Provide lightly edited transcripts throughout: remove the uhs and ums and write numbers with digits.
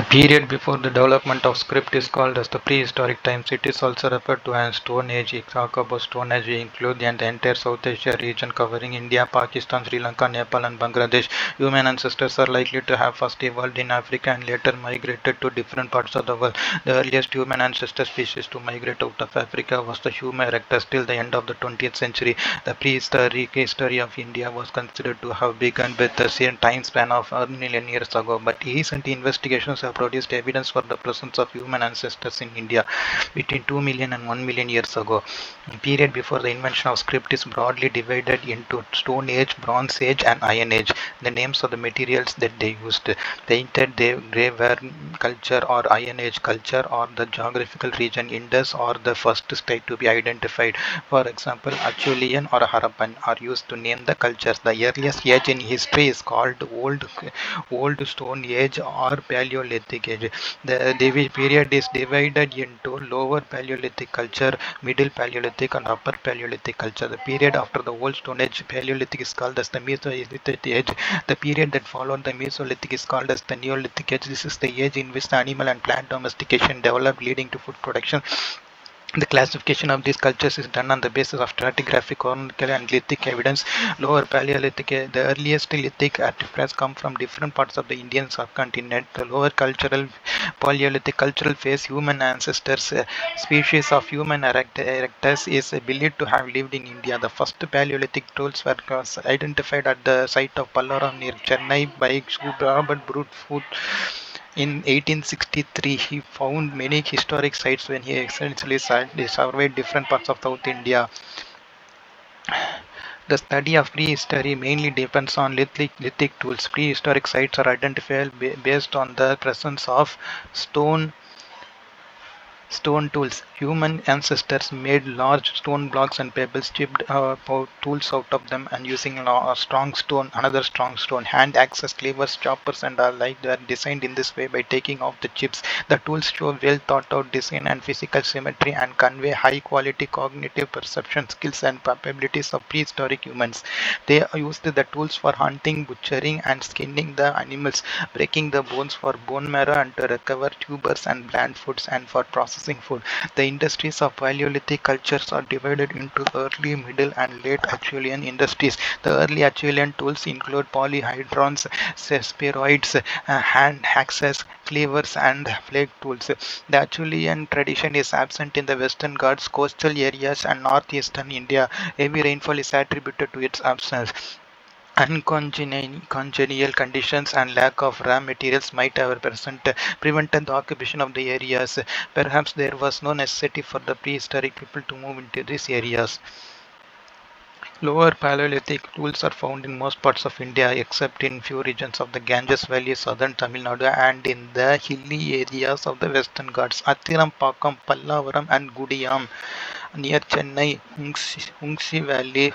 Period before the development of script is called as the prehistoric times. It is also referred to as Stone Age. We talk about Stone Age, we include the entire South Asia region covering India, Pakistan, Sri Lanka, Nepal, and Bangladesh. Human ancestors are likely to have first evolved in Africa and later migrated to different parts of the world. The earliest human ancestor species to migrate out of Africa was the Homo erectus till the end of the 20th century. The prehistoric history of India was considered to have begun with the same time span of 1 million years ago, but recent investigations have produced evidence for the presence of human ancestors in India between 2 million and 1 million years ago. The period before the invention of script is broadly divided into Stone Age, Bronze Age, and Iron Age. The names of the materials that they used: painted grey ware culture or Iron Age culture, or the geographical region Indus, or the first state to be identified. For example, Acheulean or Harappan are used to name the cultures. The earliest age in history is called Old Stone Age or Paleolithic Age. The period is divided into Lower Paleolithic culture, Middle Paleolithic, and Upper Paleolithic culture. The period after the Old Stone Age Paleolithic is called as the Mesolithic Age. The period that followed the Mesolithic is called as the Neolithic Age. This is the age in which the animal and plant domestication developed, leading to food production. The classification of these cultures is done on the basis of stratigraphic, conical, and lithic evidence. Lower Paleolithic, the earliest lithic artifacts come from different parts of the Indian subcontinent. The lower Paleolithic cultural phase, human ancestors, species of human erectus is believed to have lived in India. The first Paleolithic tools were identified at the site of Pallaram near Chennai by Robert Broodfoot. In 1863, he found many historic sites when he essentially surveyed different parts of South India. The study of prehistory mainly depends on lithic tools. Prehistoric sites are identified based on the presence of stone tools. Human ancestors made large stone blocks and pebbles, chipped tools out of them, and using another strong stone. Hand axes, cleavers, choppers, and the like were designed in this way by taking off the chips. The tools show well thought out design and physical symmetry and convey high quality cognitive perception skills and capabilities of prehistoric humans. They used the tools for hunting, butchering, and skinning the animals, breaking the bones for bone marrow and to recover tubers and plant foods, and for processing food. The industries of Paleolithic cultures are divided into early, middle, and late Acheulean industries. The early Acheulean tools include polyhedrons, spheroids, hand axes, cleavers, and flake tools. The Acheulean tradition is absent in the Western Ghats, coastal areas, and northeastern India. Heavy rainfall is attributed to its absence. Uncongenial conditions and lack of raw materials might have prevented the occupation of the areas. Perhaps there was no necessity for the prehistoric people to move into these areas. Lower Paleolithic tools are found in most parts of India except in few regions of the Ganges Valley, southern Tamil Nadu, and in the hilly areas of the Western Ghats. Athiram, Pallavaram, and Gudiyam near Chennai, Hungsi Valley,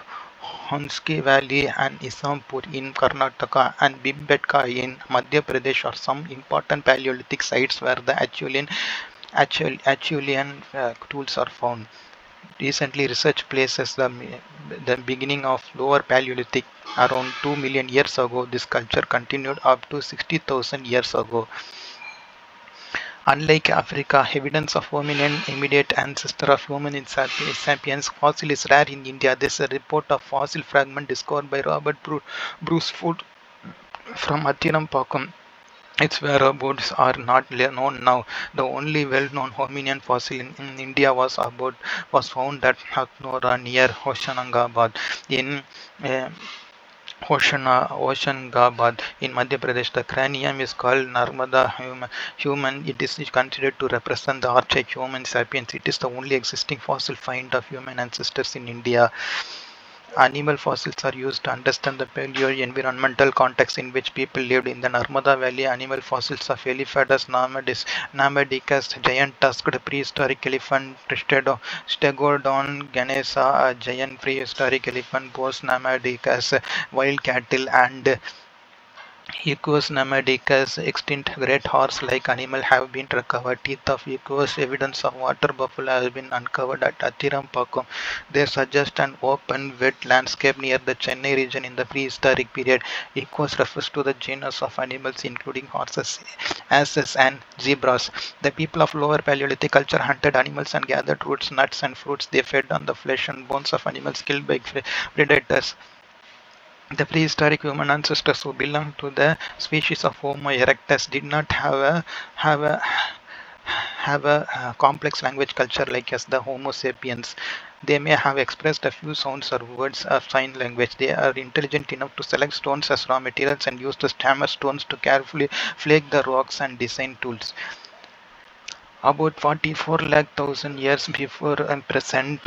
Honski Valley, and Isampur in Karnataka, and Bimbetka in Madhya Pradesh are some important Paleolithic sites where the Acheulean tools are found. Recently, research places the beginning of Lower Paleolithic around 2 million years ago. This culture continued up to 60,000 years ago. Unlike Africa, evidence of hominin, immediate ancestor of Homo sapiens fossil is rare in India. There is a report of fossil fragment discovered by Robert Bruce Foot from Athiram. Its whereabouts are not known now. The only well-known hominian fossil in India was found at Hathnora near Hoshangabad in uh, Hoshangabad in Madhya Pradesh. The cranium is called Narmada human. It is considered to represent the archaic Homo sapiens. It is the only existing fossil find of human ancestors in India. Animal fossils are used to understand the paleo-environmental context in which people lived. In the Narmada Valley, animal fossils of Elephas nomadicus, giant-tusked prehistoric elephant, Stegodon ganesa, a giant prehistoric elephant, Bos nomadicus, wild cattle, and Equus nomadics, extinct great horse-like animal have been recovered. Teeth of equus, evidence of water buffalo has been uncovered at Athirambakkam. They suggest an open, wet landscape near the Chennai region in the prehistoric period. Equus refers to the genus of animals including horses, asses, and zebras. The people of Lower Paleolithic culture hunted animals and gathered roots, nuts, and fruits. They fed on the flesh and bones of animals killed by predators. The prehistoric human ancestors who belonged to the species of Homo erectus did not have a have a complex language culture like as the Homo sapiens. They may have expressed a few sounds or words of sign language. They are intelligent enough to select stones as raw materials and use the hammer stones to carefully flake the rocks and design tools. About 44 lakh thousand years before present,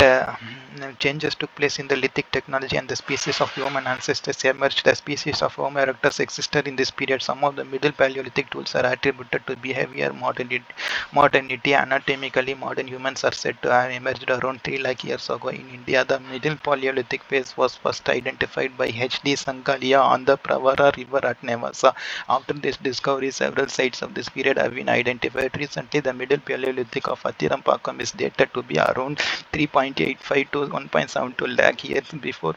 changes took place in the lithic technology and the species of human ancestors emerged. The species of Homo erectus existed in this period. Some of the middle Paleolithic tools are attributed to behavior modernity. Anatomically, modern humans are said to have emerged around 3 lakh years ago. In India, the middle Paleolithic phase was first identified by H.D. Sangalia on the Pravara River at Nevasa. After this discovery, several sites of this period have been identified. Recently, the Middle Paleolithic of Athirambakkam is dated to be around 3.85 to 1.72 lakh years before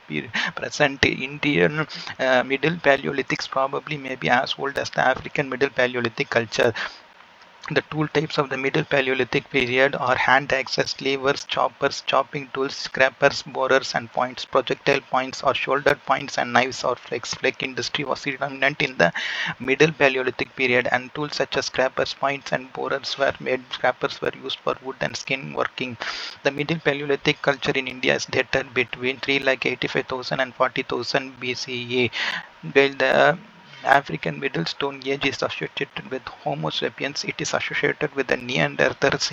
present. Indian Middle Paleolithics probably may be as old as the African Middle Paleolithic culture. The tool types of the Middle Paleolithic period are hand axes, levers, choppers, chopping tools, scrapers, borers, and points. Projectile points or shouldered points and knives or flakes. Flake industry was dominant in the Middle Paleolithic period, and tools such as scrapers, points, and borers were made. Scrapers were used for wood and skin working. The Middle Paleolithic culture in India is dated between 3,85,000 and 40,000 BCE, while the African Middle Stone Age is associated with Homo sapiens. It is associated with the Neanderthals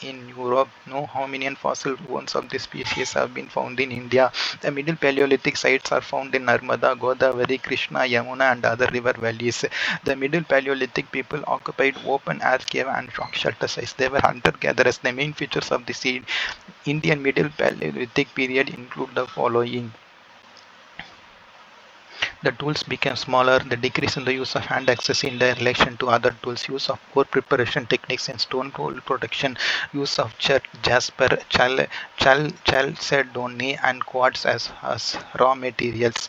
in Europe. No hominian fossil bones of this species have been found in India. The Middle Paleolithic sites are found in Narmada, Godavari, Krishna, Yamuna, and other river valleys. The Middle Paleolithic people occupied open air cave and rock shelter sites. They were hunter-gatherers. The main features of the Indian Middle Paleolithic period include the following. The tools became smaller, the decrease in the use of hand axes in their relation to other tools, use of core preparation techniques in stone tool production, use of jet, jasper, chalcedony, and quartz as raw materials.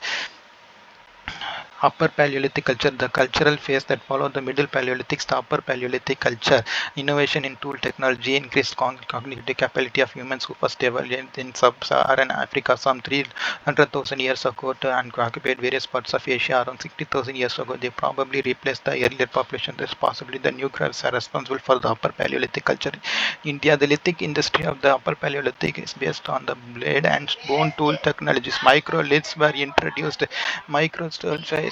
Upper Paleolithic culture, the cultural phase that followed the Middle Paleolithic, the Upper Paleolithic culture, innovation in tool technology, increased cognitive capability of humans who first evolved in sub-Saharan Africa some 300,000 years ago and occupied various parts of Asia around 60,000 years ago. They probably replaced the earlier population. This possibly the new groups are responsible for the Upper Paleolithic culture. In India, the lithic industry of the Upper Paleolithic is based on the blade and bone tool technologies. Microliths were introduced. Microsculptures